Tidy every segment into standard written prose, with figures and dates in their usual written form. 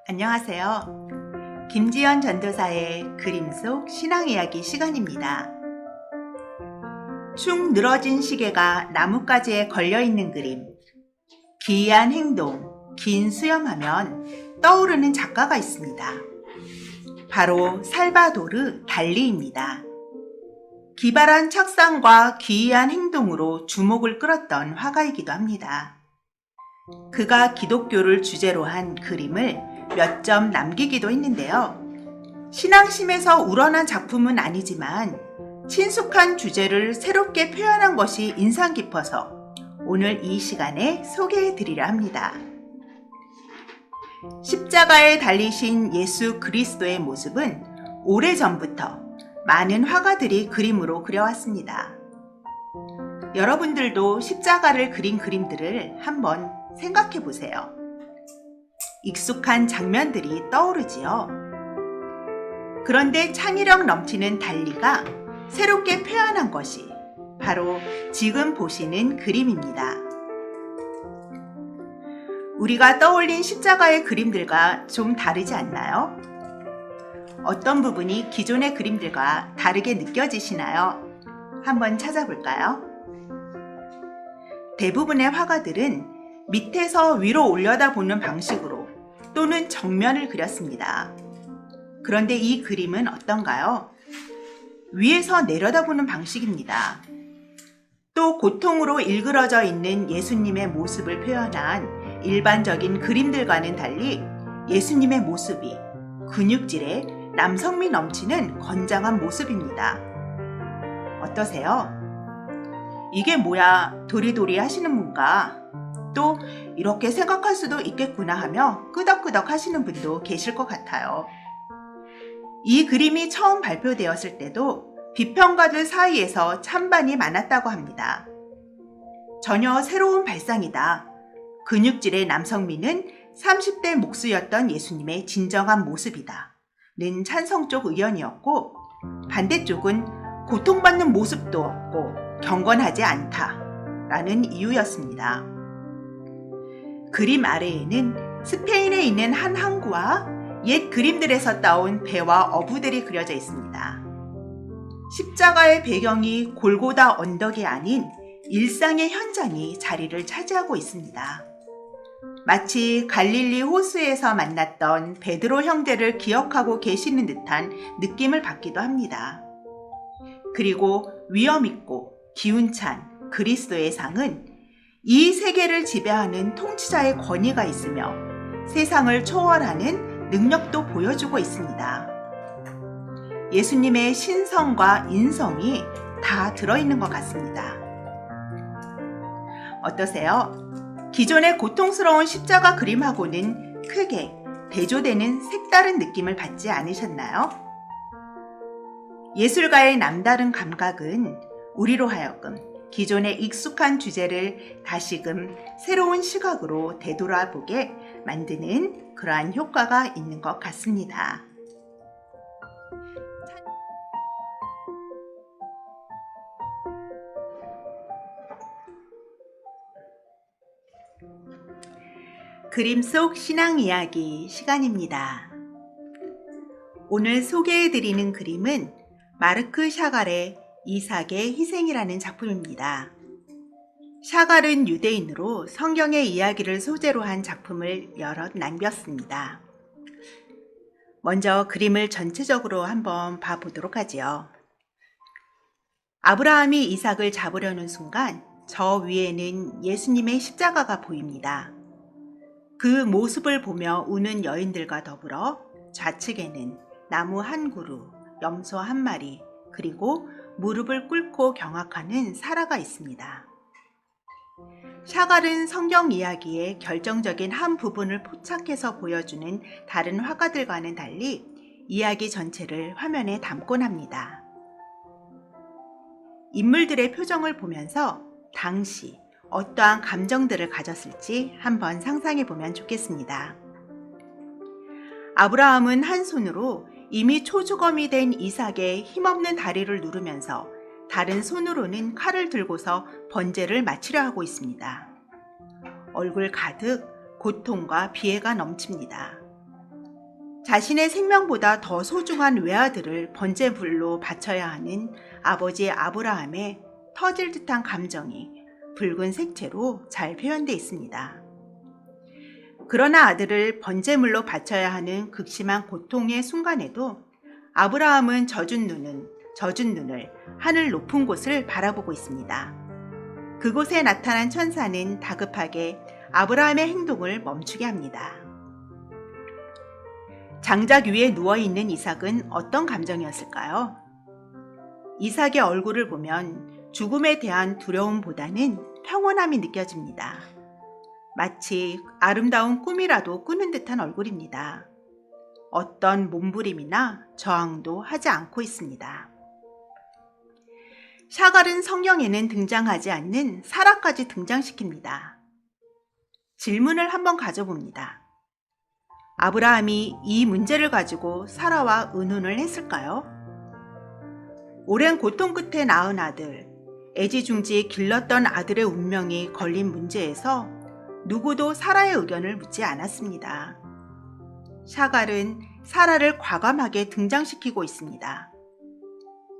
안녕하세요. 김지연 전도사의 그림 속 신앙이야기 시간입니다. 축 늘어진 시계가 나뭇가지에 걸려있는 그림, 기이한 행동, 긴 수염하면 떠오르는 작가가 있습니다. 바로 살바도르 달리입니다. 기발한 척상과 기이한 행동으로 주목을 끌었던 화가이기도 합니다. 그가 기독교를 주제로 한 그림을 몇 점 남기기도 했는데요. 신앙심에서 우러난 작품은 아니지만 친숙한 주제를 새롭게 표현한 것이 인상 깊어서 오늘 이 시간에 소개해 드리려 합니다. 십자가에 달리신 예수 그리스도의 모습은 오래전부터 많은 화가들이 그림으로 그려왔습니다. 여러분들도 십자가를 그린 그림들을 한번 생각해 보세요. 익숙한 장면들이 떠오르지요. 그런데 창의력 넘치는 달리가 새롭게 표현한 것이 바로 지금 보시는 그림입니다. 우리가 떠올린 십자가의 그림들과 좀 다르지 않나요? 어떤 부분이 기존의 그림들과 다르게 느껴지시나요? 한번 찾아볼까요? 대부분의 화가들은 밑에서 위로 올려다보는 방식으로 또는 정면을 그렸습니다. 그런데 이 그림은 어떤가요? 위에서 내려다보는 방식입니다. 또 고통으로 일그러져 있는 예수님의 모습을 표현한 일반적인 그림들과는 달리 예수님의 모습이 근육질에 남성미 넘치는 건장한 모습입니다. 어떠세요? 이게 뭐야 도리도리 하시는 분과 또 이렇게 생각할 수도 있겠구나 하며 끄덕끄덕 하시는 분도 계실 것 같아요. 이 그림이 처음 발표되었을 때도 비평가들 사이에서 찬반이 많았다고 합니다. 전혀 새로운 발상이다. 근육질의 남성미는 30대 목수였던 예수님의 진정한 모습이다. 는 찬성 쪽 의견이었고 반대쪽은 고통받는 모습도 없고 경건하지 않다. 라는 이유였습니다. 그림 아래에는 스페인에 있는 한 항구와 옛 그림들에서 따온 배와 어부들이 그려져 있습니다. 십자가의 배경이 골고다 언덕이 아닌 일상의 현장이 자리를 차지하고 있습니다. 마치 갈릴리 호수에서 만났던 베드로 형제를 기억하고 계시는 듯한 느낌을 받기도 합니다. 그리고 위엄있고 기운찬 그리스도의 상은 이 세계를 지배하는 통치자의 권위가 있으며 세상을 초월하는 능력도 보여주고 있습니다. 예수님의 신성과 인성이 다 들어있는 것 같습니다. 어떠세요? 기존의 고통스러운 십자가 그림하고는 크게 대조되는 색다른 느낌을 받지 않으셨나요? 예술가의 남다른 감각은 우리로 하여금 기존의 익숙한 주제를 다시금 새로운 시각으로 되돌아보게 만드는 그러한 효과가 있는 것 같습니다. 그림 속 신앙 이야기 시간입니다. 오늘 소개해드리는 그림은 마르크 샤갈의 이삭의 희생이라는 작품입니다. 샤갈은 유대인으로 성경의 이야기를 소재로 한 작품을 여럿 남겼습니다. 먼저 그림을 전체적으로 한번 봐보도록 하지요. 아브라함이 이삭을 잡으려는 순간 저 위에는 예수님의 십자가가 보입니다. 그 모습을 보며 우는 여인들과 더불어 좌측에는 나무 한 그루, 염소 한 마리, 그리고 무릎을 꿇고 경악하는 사라가 있습니다. 샤갈은 성경 이야기의 결정적인 한 부분을 포착해서 보여주는 다른 화가들과는 달리 이야기 전체를 화면에 담곤 합니다. 인물들의 표정을 보면서 당시 어떠한 감정들을 가졌을지 한번 상상해 보면 좋겠습니다. 아브라함은 한 손으로 이미 초주검이 된 이삭의 힘없는 다리를 누르면서 다른 손으로는 칼을 들고서 번제를 마치려 하고 있습니다. 얼굴 가득 고통과 비애가 넘칩니다. 자신의 생명보다 더 소중한 외아들을 번제물로 바쳐야 하는 아버지 아브라함의 터질 듯한 감정이 붉은 색채로 잘 표현되어 있습니다. 그러나 아들을 번제물로 바쳐야 하는 극심한 고통의 순간에도 아브라함은 젖은 눈을 하늘 높은 곳을 바라보고 있습니다. 그곳에 나타난 천사는 다급하게 아브라함의 행동을 멈추게 합니다. 장작 위에 누워있는 이삭은 어떤 감정이었을까요? 이삭의 얼굴을 보면 죽음에 대한 두려움보다는 평온함이 느껴집니다. 마치 아름다운 꿈이라도 꾸는 듯한 얼굴입니다. 어떤 몸부림이나 저항도 하지 않고 있습니다. 샤갈은 성경에는 등장하지 않는 사라까지 등장시킵니다. 질문을 한번 가져봅니다. 아브라함이 이 문제를 가지고 사라와 의논을 했을까요? 오랜 고통 끝에 낳은 아들, 애지중지 길렀던 아들의 운명이 걸린 문제에서 누구도 사라의 의견을 묻지 않았습니다. 샤갈은 사라를 과감하게 등장시키고 있습니다.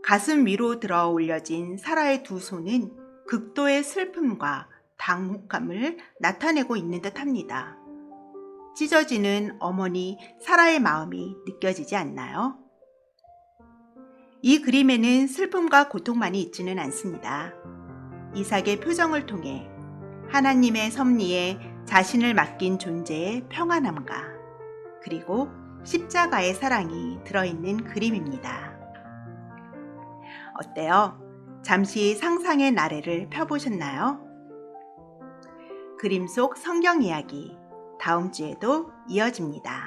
가슴 위로 들어 올려진 사라의 두 손은 극도의 슬픔과 당혹감을 나타내고 있는 듯합니다. 찢어지는 어머니 사라의 마음이 느껴지지 않나요? 이 그림에는 슬픔과 고통만이 있지는 않습니다. 이삭의 표정을 통해 하나님의 섭리에 자신을 맡긴 존재의 평안함과 그리고 십자가의 사랑이 들어있는 그림입니다. 어때요? 잠시 상상의 나래를 펴보셨나요? 그림 속 성경 이야기 다음 주에도 이어집니다.